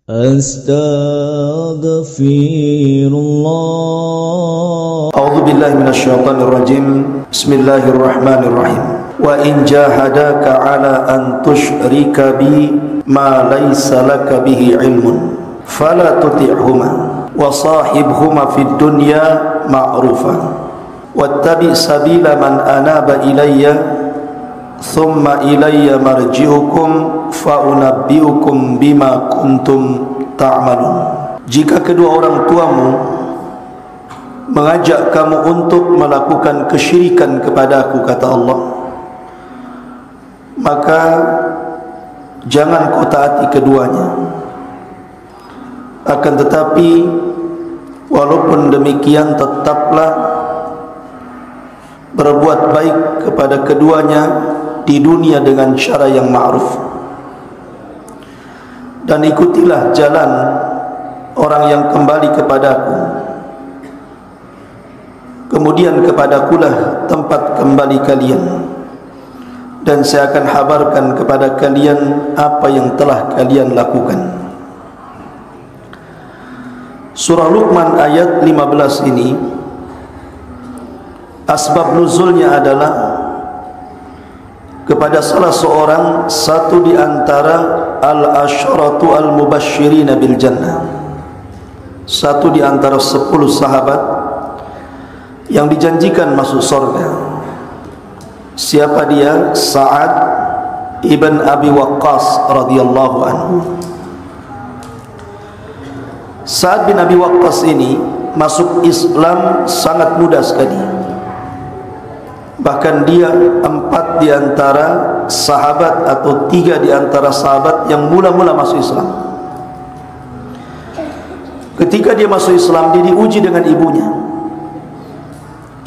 Astaghfirullah. A'udzu billahi minasyaitonir rajim. Bismillahirrahmanirrahim. Wa in jahadaka 'ala an tusyrika bi ma laysa laka bihi 'ilmun fala tuti'huma wa sahibhuma fid dunya ma'rufa wattabi' sabila man anaba ilayya thumma ilayya marji'ukum fa unabbi'ukum bima kuntum ta'malun. Jika kedua orang tuamu mengajak kamu untuk melakukan kesyirikan kepadaku, kata Allah, maka jangan kau taati keduanya. Akan tetapi walaupun demikian tetaplah berbuat baik kepada keduanya di dunia dengan cara yang ma'ruf, dan ikutilah jalan orang yang kembali kepadaku, kemudian kepadakulah tempat kembali kalian, dan saya akan habarkan kepada kalian apa yang telah kalian lakukan. Surah Luqman ayat 15 ini asbab nuzulnya adalah kepada salah seorang, satu di antara al-asyratu al-mubasyirina bil jannah, satu di antara 10 sahabat yang dijanjikan masuk surga. Siapa dia? Sa'ad ibn Abi Waqqas radhiyallahu anhu. Sa'ad bin Abi Waqqas ini masuk Islam sangat mudah sekali. Bahkan dia 4 di antara sahabat atau 3 di antara sahabat yang mula-mula masuk Islam. Ketika dia masuk Islam, dia diuji dengan ibunya.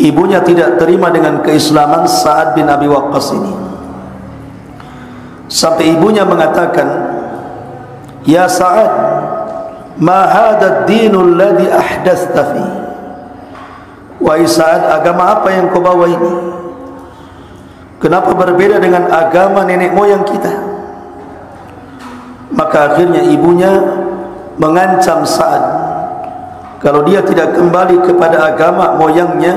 Ibunya tidak terima dengan keislaman Sa'ad bin Abi Waqqas ini, sampai ibunya mengatakan, "Ya Sa'ad, ma hadha ad-dinul ladzi ahdatsta fi?" Wahai Sa'ad, agama apa yang kau bawa ini? Kenapa berbeda dengan agama nenek moyang kita? Maka akhirnya ibunya mengancam Sa'ad, kalau dia tidak kembali kepada agama moyangnya,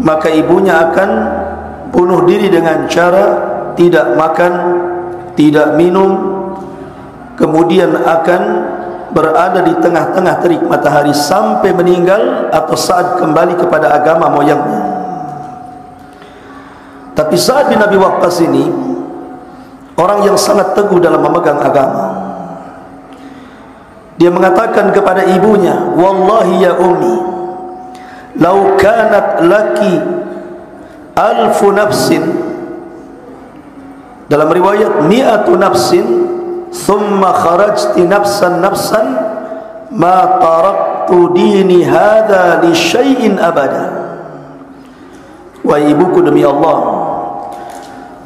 maka ibunya akan bunuh diri dengan cara tidak makan, tidak minum, kemudian akan berada di tengah-tengah terik matahari sampai meninggal atau saat kembali kepada agama moyangnya. Tapi Sa'ad bin Abi Waqqas ini orang yang sangat teguh dalam memegang agama. Dia mengatakan kepada ibunya, "Wallahi ya ummi, law kanat laki alfu nafsin," dalam riwayat mi'atu nafsin, "thumma kharajti nafsan ma taraktu dini hadha li syai'in abada." Wahai ibuku, demi Allah,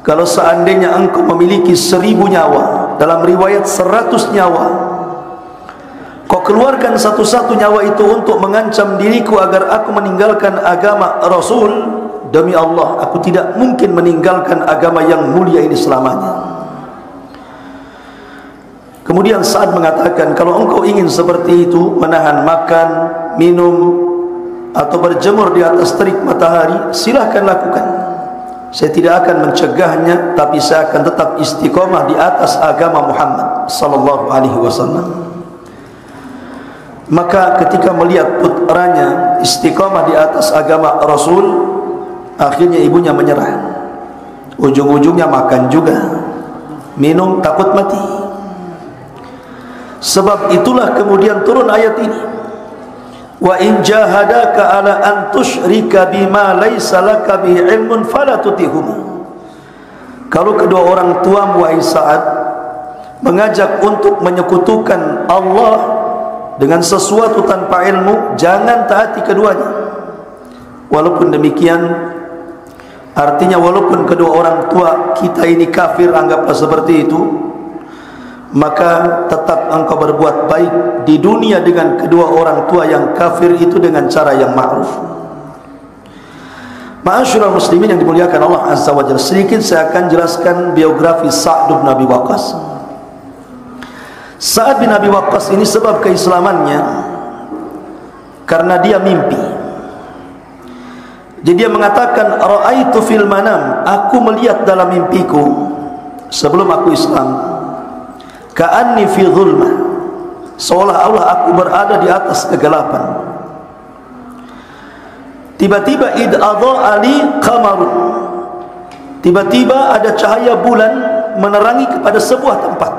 kalau seandainya engkau memiliki 1000 nyawa, dalam riwayat 100 nyawa, kau keluarkan satu-satu nyawa itu untuk mengancam diriku agar aku meninggalkan agama Rasul, demi Allah, aku tidak mungkin meninggalkan agama yang mulia ini selamanya. Kemudian Sa'ad mengatakan, kalau engkau ingin seperti itu, menahan makan, minum, atau berjemur di atas terik matahari, silahkan lakukan. Saya tidak akan mencegahnya, tapi saya akan tetap istiqomah di atas agama Muhammad sallallahu alaihi wasallam. Maka ketika melihat putranya istiqomah di atas agama Rasul, akhirnya ibunya menyerah. Ujung-ujungnya makan juga, minum, takut mati. Sebab itulah kemudian turun ayat ini, "Wa in jahadaka 'ala an tusyrika bima laysa laka bihi 'ilmun fala tutihuma." Kalau kedua orang tuamu, wahai Sa'ad, mengajak untuk menyekutukan Allah dengan sesuatu tanpa ilmu, jangan taati keduanya. Walaupun demikian, artinya walaupun kedua orang tua kita ini kafir, anggaplah seperti itu, maka tetap engkau berbuat baik di dunia dengan kedua orang tua yang kafir itu dengan cara yang ma'ruf. Ma'asyiral muslimin yang dimuliakan Allah Azza wa Jalla, sedikit saya akan jelaskan biografi Sa'ad bin Abi Waqqas. Sa'ad bin Abi Waqqas ini sebab keislamannya karena dia mimpi. Jadi dia mengatakan, ra'aitu fil manam, aku melihat dalam mimpiku sebelum aku Islam, ka'anni fi dhulmah, seolah-olah aku berada di atas kegelapan. Tiba-tiba id adha'a li qamarun, tiba-tiba ada cahaya bulan menerangi kepada sebuah tempat.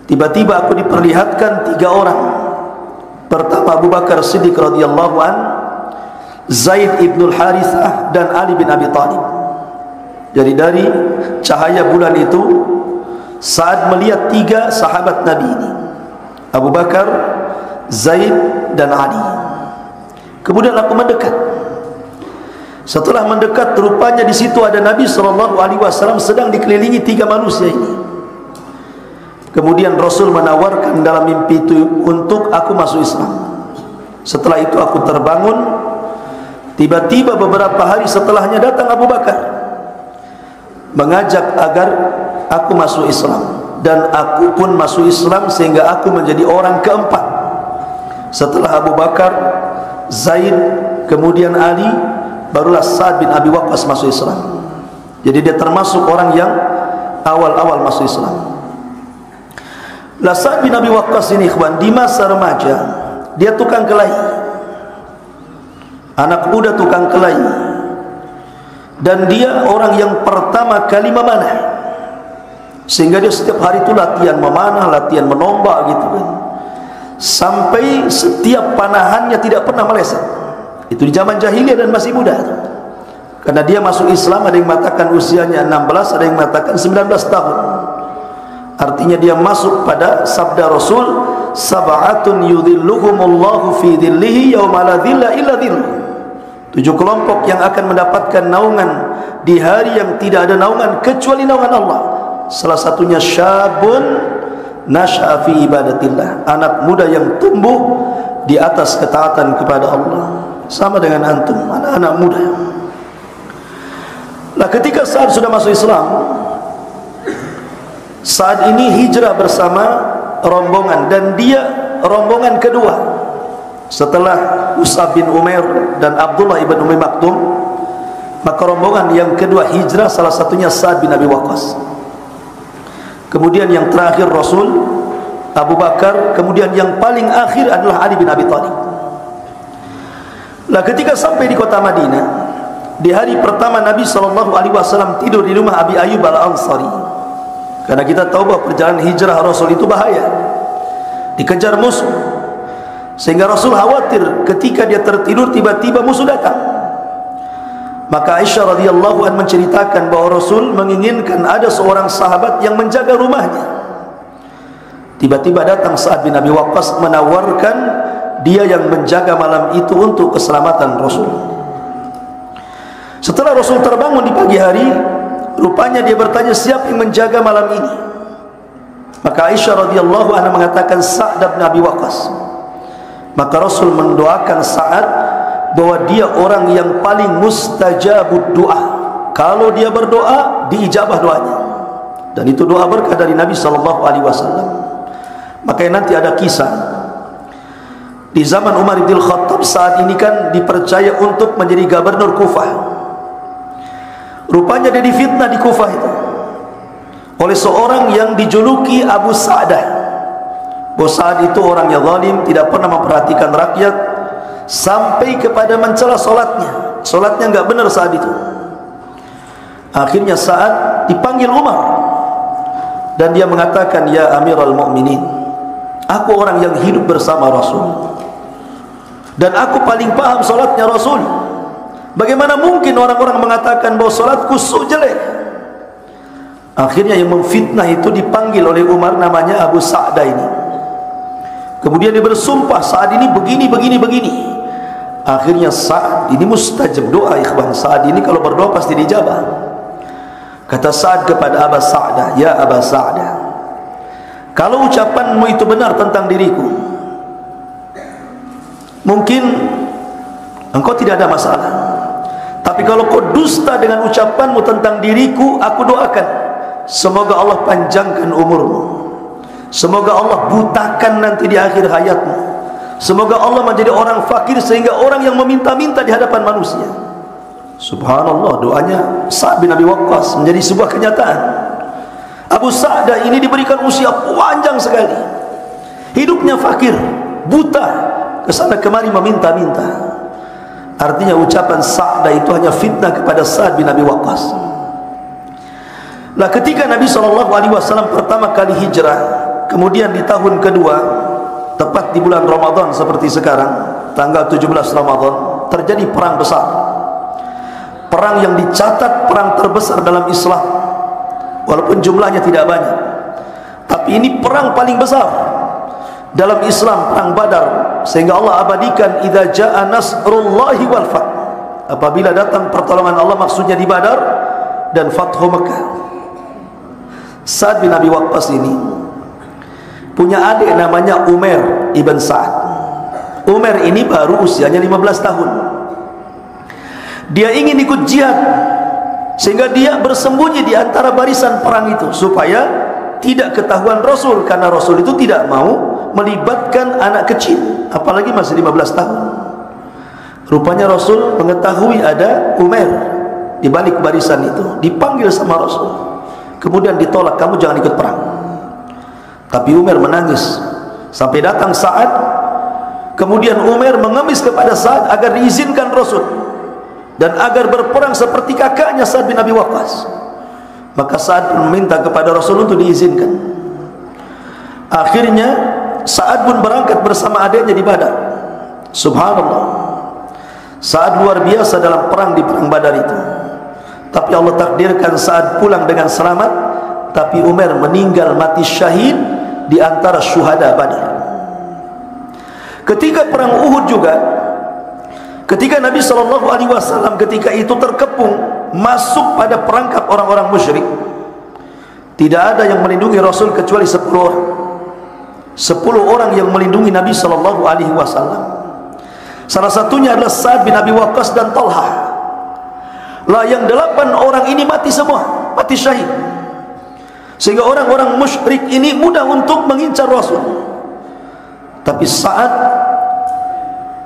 Tiba-tiba aku diperlihatkan 3 orang. Pertama Abu Bakar Siddiq radhiyallahu an, Zaid ibn Harithah, dan Ali bin Abi Thalib. Jadi dari cahaya bulan itu Sa'ad melihat 3 sahabat Nabi ini, Abu Bakar, Zaid, dan Ali. Kemudian aku mendekat. Setelah mendekat, rupanya di situ ada Nabi SAW sedang dikelilingi 3 manusia ini. Kemudian Rasul menawarkan dalam mimpi itu untuk aku masuk Islam. Setelah itu aku terbangun. Tiba-tiba beberapa hari setelahnya datang Abu Bakar mengajak agar aku masuk Islam, dan aku pun masuk Islam sehingga aku menjadi orang keempat. Setelah Abu Bakar, Zaid, kemudian Ali, barulah Sa'ad bin Abi Waqqas masuk Islam. Jadi dia termasuk orang yang awal-awal masuk Islam. Sa'ad bin Abi Waqqas ini, ikhwan, di masa remaja dia tukang kelahi, anak muda tukang kelahi, dan dia orang yang pertama kali memanah, sehingga dia setiap hari itu latihan memanah, latihan menombak gitu kan, sampai setiap panahannya tidak pernah meleset. Itu di zaman jahiliyah dan masih muda. Karena dia masuk Islam, ada yang mengatakan usianya 16, ada yang mengatakan 19 tahun. Artinya dia masuk pada sabda Rasul, sab'atun yudhilluhumullahu fi dhillihi yauma la dhilla illa dhilluh. 7 kelompok yang akan mendapatkan naungan di hari yang tidak ada naungan kecuali naungan Allah. Salah satunya syabun nasha'a fi ibadatillah, anak muda yang tumbuh di atas ketaatan kepada Allah. Sama dengan antum, anak-anak muda. Nah, ketika saat sudah masuk Islam, saat ini hijrah bersama rombongan, dan dia rombongan kedua setelah Mus'ab bin Umair dan Abdullah ibn Umi Maktum. Maka rombongan yang kedua hijrah, salah satunya Sa'ad bin Abi Waqqas. Kemudian yang terakhir Rasul, Abu Bakar. Kemudian yang paling akhir adalah Ali bin Abi Thalib. Nah, ketika sampai di kota Madinah, di hari pertama Nabi SAW tidur di rumah Abi Ayyub al-Ansari. Karena kita tahu bahwa perjalanan hijrah Rasul itu bahaya, dikejar musuh, sehingga Rasul khawatir ketika dia tertidur tiba-tiba musuh datang. Maka Aisyah radhiyallahu anha menceritakan bahwa Rasul menginginkan ada seorang sahabat yang menjaga rumahnya. Tiba-tiba datang Sa'ad bin Abi Waqqas menawarkan dia yang menjaga malam itu untuk keselamatan Rasul. Setelah Rasul terbangun di pagi hari, rupanya dia bertanya, siapa yang menjaga malam ini? Maka Aisyah radhiyallahu anha mengatakan, Sa'ad bin Abi Waqqas. Maka Rasul mendoakan Sa'ad bahwa dia orang yang paling mustajabud doa. Kalau dia berdoa, diijabah doanya. Dan itu doa berkah dari Nabi SAW. Makanya nanti ada kisah di zaman Umar bin Khattab. Saat ini kan dipercaya untuk menjadi gubernur Kufah. Rupanya dia difitnah di Kufah itu oleh seorang yang dijuluki Abu Sa'dah. Bahwa Sa'ad itu orang yang zalim, tidak pernah memperhatikan rakyat, sampai kepada mencela solatnya. Solatnya enggak benar saat itu. Akhirnya Sa'ad dipanggil Umar, dan dia mengatakan, ya Amirul Mukminin, aku orang yang hidup bersama Rasul, dan aku paling paham solatnya Rasul. Bagaimana mungkin orang-orang mengatakan bahwa solatku jelek? Akhirnya yang memfitnah itu dipanggil oleh Umar, namanya Abu Sa'dah ini. Kemudian dia bersumpah, Sa'ad ini begini. Akhirnya Sa'ad ini mustajab doa, ikhwan. Sa'ad ini kalau berdoa pasti dijabah. Kata Sa'ad kepada Abu Sa'dah, ya Abu Sa'dah, kalau ucapanmu itu benar tentang diriku, mungkin engkau tidak ada masalah. Tapi kalau kau dusta dengan ucapanmu tentang diriku, aku doakan semoga Allah panjangkan umurmu. Semoga Allah butakan nanti di akhir hayatmu. Semoga Allah menjadi orang fakir sehingga orang yang meminta-minta di hadapan manusia. Subhanallah, doanya Sa'ad bin Abi Waqqas menjadi sebuah kenyataan. Abu Sa'dah ini diberikan usia panjang sekali, hidupnya fakir, buta, kesana kemari meminta-minta. Artinya ucapan Sa'dah itu hanya fitnah kepada Sa'ad bin Abi Waqqas. Nah, ketika Nabi SAW pertama kali hijrah, kemudian di tahun kedua, tepat di bulan Ramadan seperti sekarang, tanggal 17 Ramadan, terjadi perang besar. Perang yang dicatat perang terbesar dalam Islam, walaupun jumlahnya tidak banyak, tapi ini perang paling besar dalam Islam, perang Badar. Sehingga Allah abadikan, idza jaa nasrullahi wal fath, apabila datang pertolongan Allah, maksudnya di Badar dan Fathu Mekah. Sa'ad bin Abi Waqqas ini punya adik namanya Umair ibn Sa'ad. Umair ini baru usianya 15 tahun. Dia ingin ikut jihad, sehingga dia bersembunyi di antara barisan perang itu supaya tidak ketahuan Rasul, karena Rasul itu tidak mau melibatkan anak kecil, apalagi masih 15 tahun. Rupanya Rasul mengetahui ada Umair di balik barisan itu, dipanggil sama Rasul, kemudian ditolak, kamu jangan ikut perang. Tapi Umair menangis sampai datang Sa'ad. Kemudian Umair mengemis kepada Sa'ad agar diizinkan Rasul dan agar berperang seperti kakaknya Sa'ad bin Abi Waqqas. Maka Sa'ad pun meminta kepada Rasul untuk diizinkan. Akhirnya Sa'ad pun berangkat bersama adiknya di Badar. Subhanallah, Sa'ad luar biasa dalam perang di perang Badar itu. Tapi Allah takdirkan Sa'ad pulang dengan selamat, tapi Umair meninggal mati syahid di antara syuhada Badar. Ketika perang Uhud juga, ketika Nabi SAW ketika itu terkepung masuk pada perangkap orang-orang musyrik, tidak ada yang melindungi Rasul kecuali 10 orang. 10 orang yang melindungi Nabi SAW. Salah satunya adalah Sa'ad bin Abi Waqqas dan Talha. Lah, yang 8 orang ini mati semua, mati syahid. Sehingga orang-orang musyrik ini mudah untuk mengincar Rasul. Tapi Sa'ad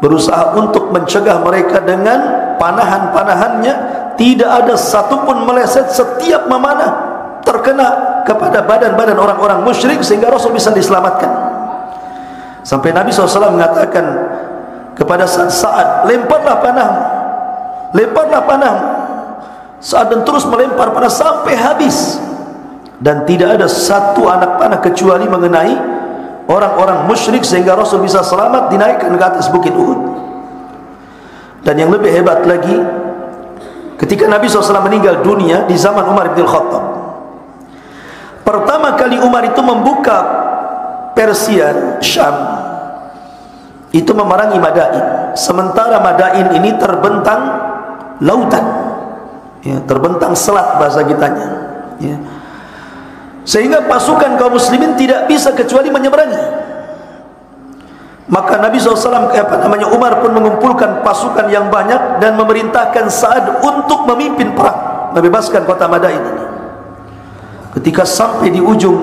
berusaha untuk mencegah mereka dengan panahan-panahannya. Tidak ada satupun meleset, setiap memanah terkena kepada badan-badan orang-orang musyrik, sehingga Rasul bisa diselamatkan. Sampai Nabi SAW mengatakan kepada Sa'ad, lemparlah panahmu, lemparlah panahmu. Sa'ad dan terus melempar panah sampai habis, dan tidak ada satu anak panah kecuali mengenai orang-orang musyrik, sehingga Rasul bisa selamat dinaikkan ke atas bukit Uhud. Dan yang lebih hebat lagi, ketika Nabi SAW meninggal dunia di zaman Umar bin Khattab, pertama kali Umar itu membuka Persia, Syam, itu memerangi Madain. Sementara Madain ini terbentang lautan, ya, terbentang selat bahasa kitanya, ya. Sehingga pasukan kaum muslimin tidak bisa kecuali menyeberangi. Maka Nabi SAW, Umar pun mengumpulkan pasukan yang banyak dan memerintahkan Sa'ad untuk memimpin perang, membebaskan kota Madain ini. Ketika sampai di ujung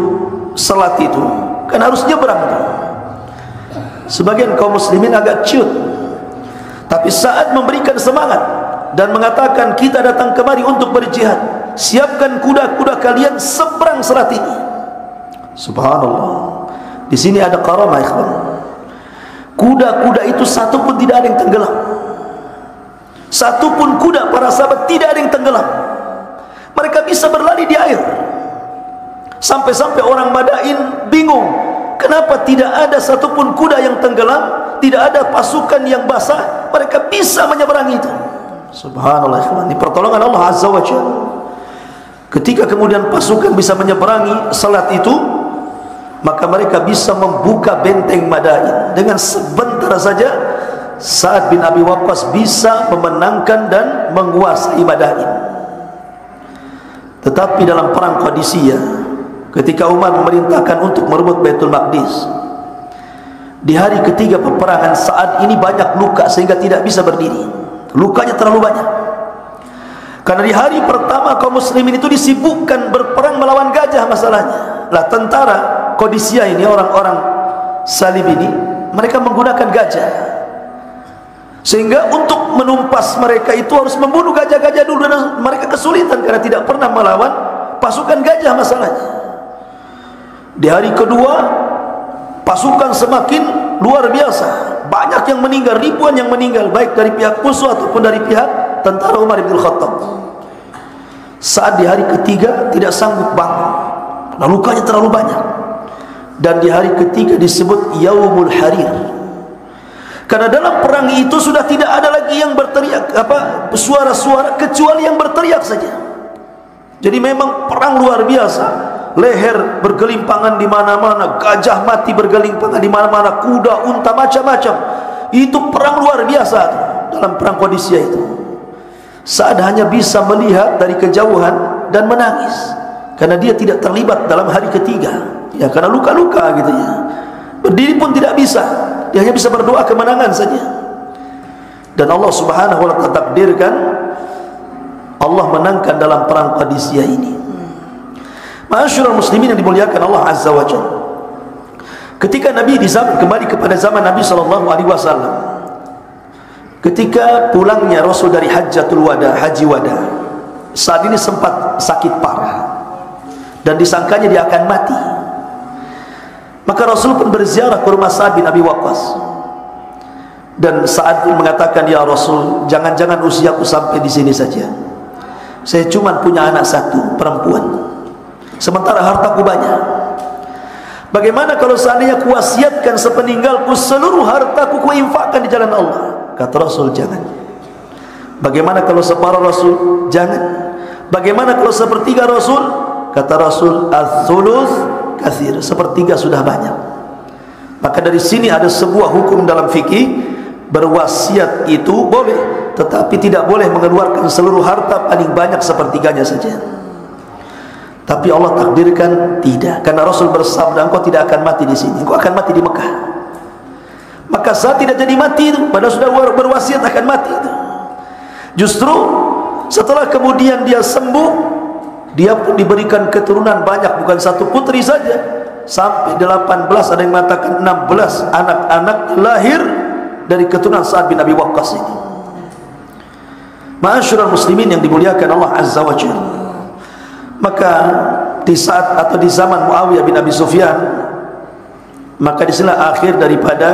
selat itu, kan harus nyeberang tuh. Sebagian kaum muslimin agak ciut, tapi Sa'ad memberikan semangat dan mengatakan, kita datang kemari untuk berjihad, siapkan kuda-kuda kalian seberang selat ini. Subhanallah, di sini ada karamah, ikhwan. Kuda-kuda itu satu pun tidak ada yang tenggelam. Satu pun kuda para sahabat tidak ada yang tenggelam. Mereka bisa berlari di air. Sampai-sampai orang Madain bingung, kenapa tidak ada satupun kuda yang tenggelam, tidak ada pasukan yang basah, mereka bisa menyeberangi itu. Subhanallah, ikhwan, ini pertolongan Allah Azza wa Jalla. Ketika kemudian pasukan bisa menyeberangi selat itu, maka mereka bisa membuka benteng Madain. Dengan sebentar saja Sa'ad bin Abi Waqqas bisa memenangkan dan menguasai Madain. Tetapi dalam perang Qadisiyah, ketika Umar memerintahkan untuk merebut Baitul Maqdis, di hari ketiga peperangan Sa'ad ini banyak luka sehingga tidak bisa berdiri. Lukanya terlalu banyak. Karena di hari pertama kaum muslimin itu disibukkan berperang melawan gajah masalahnya. Lah tentara Qadisiyah ini, orang-orang salib ini, mereka menggunakan gajah, sehingga untuk menumpas mereka itu harus membunuh gajah-gajah dulu, dan mereka kesulitan karena tidak pernah melawan pasukan gajah masalahnya. Di hari kedua pasukan semakin luar biasa, banyak yang meninggal, ribuan yang meninggal, baik dari pihak musuh ataupun dari pihak tentara Umar bin Khattab. Saat di hari ketiga tidak sanggup bangun, nah, lukanya terlalu banyak, dan di hari ketiga disebut Yaumul Harir, karena dalam perang itu sudah tidak ada lagi yang berteriak suara-suara kecuali yang berteriak saja. Jadi memang perang luar biasa. Leher bergelimpangan di mana-mana, gajah mati bergelimpangan di mana-mana, kuda, unta, macam-macam. Itu perang luar biasa dalam perang Qadisiyah itu. Sa'ad hanya bisa melihat dari kejauhan dan menangis karena dia tidak terlibat dalam hari ketiga, ya, karena luka-luka gitu ya. Berdiri pun tidak bisa, dia hanya bisa berdoa kemenangan saja. Dan Allah Subhanahu wa ta'ala takdirkan Allah menangkan dalam perang Qadisiyah ini. Ma'asyiral muslimin yang dimuliakan Allah Azza wa Jalla, ketika Nabi kembali kepada zaman Nabi SAW, ketika pulangnya Rasul dari Hajjatul Wada, Haji Wada, saat ini sempat sakit parah dan disangkanya dia akan mati. Maka Rasul pun berziarah ke rumah Sa'ad bin Abi Waqqas, dan Sa'ad pun mengatakan, ya Rasul, jangan-jangan usiaku sampai di sini saja. Saya cuma punya anak satu, perempuan, sementara hartaku banyak. Bagaimana kalau seandainya kuwasiatkan sepeninggalku seluruh hartaku kuinfakkan di jalan Allah? Kata Rasul, jangan. Bagaimana kalau separuh? Rasul, jangan. Bagaimana kalau sepertiga? Rasul, kata Rasul, ats-tsuluts katsir, sepertiga sudah banyak. Maka dari sini ada sebuah hukum dalam fikih, berwasiat itu boleh, tetapi tidak boleh mengeluarkan seluruh harta, paling banyak sepertiganya saja. Tapi Allah takdirkan tidak, karena Rasul bersabda, engkau tidak akan mati di sini, engkau akan mati di Mekah. Maka saat tidak jadi mati itu, padahal sudah berwasiat akan mati itu. Justru setelah kemudian dia sembuh, dia pun diberikan keturunan banyak, bukan satu putri saja, sampai 18, ada yang mengatakan 16 anak-anak lahir dari keturunan Sa'ad bin Abi Waqqas ini. Ma'asyiral muslimin yang dimuliakan Allah Azza wa Jalla, maka di saat atau di zaman Muawiyah bin Abi Sufyan, maka disinilah akhir daripada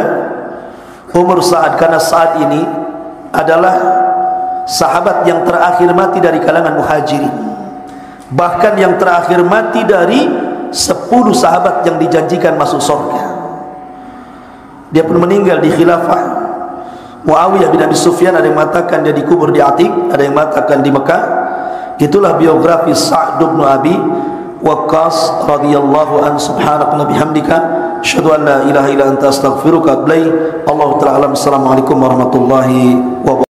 umur Sa'ad, karena Sa'ad ini adalah sahabat yang terakhir mati dari kalangan muhajirin, bahkan yang terakhir mati dari 10 sahabat yang dijanjikan masuk surga. Dia pun meninggal di khilafah Muawiyah bin Abi Sufyan. Ada yang mengatakan dia dikubur di Atiq, ada yang mengatakan di Mekah. Itulah biografi Sa'd bin Abi Waqqas radhiyallahu an. Subhanaka wa bihamdika asyhadu an la ilaha illa anta astaghfiruka wa atubu ilaik. Allahu ta'ala alam. Assalamualaikum warahmatullahi wabarakatuh.